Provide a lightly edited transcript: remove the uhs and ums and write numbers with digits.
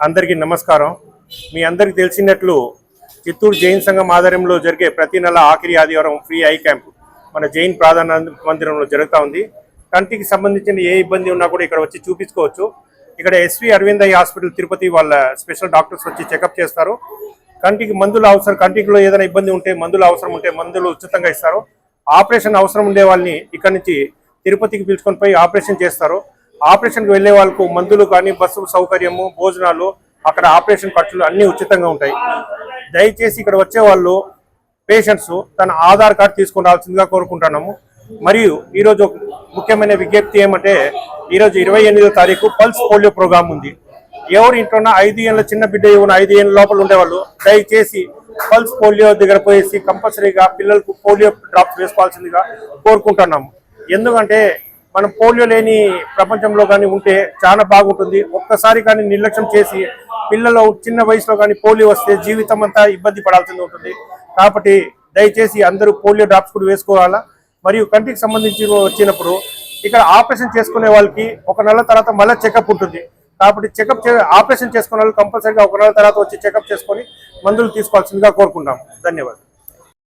అందరికీ నమస్కారం. మీ అందరికీ తెలిసినట్లు చిత్తూరు జైన్ సంఘం ఆధ్వర్యంలో జరిగే ప్రతి నెల ఆఖరి ఆదివారం ఫ్రీ ఐ క్యాంప్ మన జైన్ ప్రార్థనా మందిరంలో జరుగుతూ ఉంది. కంటికి సంబంధించిన ఏ ఇబ్బంది ఉన్నా కూడా ఇక్కడ వచ్చి చూపించుకోవచ్చు. ఇక్కడ SV Aravind eye hospital Tirupati వాళ్ళ స్పెషల్ డాక్టర్స్ వచ్చి చెకప్ చేస్తారు. కంటికి మందులు అవసరం, కంటిలో ఏదైనా ఇబ్బంది ఉంటే మందులు అవసరం ఉంటే మందులు ఉచితంగా ఇస్తారు. ఆపరేషన్ అవసరం ఉండే వాళ్ళని ఇక్కడ నుంచి తిరుపతికి పిలుచుకొని పోయి ఆపరేషన్ చేస్తారు. ఆపరేషన్కి వెళ్ళే వాళ్ళకు మందులు కానీ బస్సు సౌకర్యము, భోజనాలు, అక్కడ ఆపరేషన్ ఖర్చులు అన్నీ ఉచితంగా ఉంటాయి. దయచేసి ఇక్కడ వచ్చే వాళ్ళు పేషెంట్స్ తన ఆధార్ కార్డు తీసుకొని రావాల్సిందిగా కోరుకుంటున్నాము. మరియు ఈరోజు ముఖ్యమైన విజ్ఞప్తి ఏమంటే, ఈరోజు 28వ తారీఖు పల్స్ పోలియో ప్రోగ్రామ్ ఉంది. ఎవరి ఇంట్లో 5 ఏళ్ళ చిన్న బిడ్డ ఉన్న 5 ఏళ్ళ లోపల ఉండేవాళ్ళు దయచేసి పల్స్ పోలియో దగ్గర పోయేసి కంపల్సరీగా పిల్లలకు పోలియో డ్రాప్స్ వేసుకోవాల్సిందిగా కోరుకుంటున్నాము. ఎందుకంటే మనం పోలియో లేని ప్రపంచంలో కానీ ఉంటే చాలా బాగుంటుంది. ఒక్కసారి కానీ నిర్లక్ష్యం చేసి పిల్లలు చిన్న వయసులో కానీ పోలియో వస్తే జీవితం అంతా ఇబ్బంది పడాల్సింది ఉంటుంది. కాబట్టి దయచేసి అందరూ పోలియో డ్రాప్స్ కూడా వేసుకోవాలా. మరియు కంటికి సంబంధించి వచ్చినప్పుడు ఇక్కడ ఆపరేషన్ చేసుకునే వాళ్ళకి 1 నెల తర్వాత మళ్ళీ చెకప్ ఉంటుంది. కాబట్టి ఆపరేషన్ చేసుకునే వాళ్ళు కంపల్సరీగా 1 నెల తర్వాత వచ్చి చెకప్ చేసుకొని మందులు తీసుకోవాల్సిందిగా కోరుకుంటాం. ధన్యవాదాలు.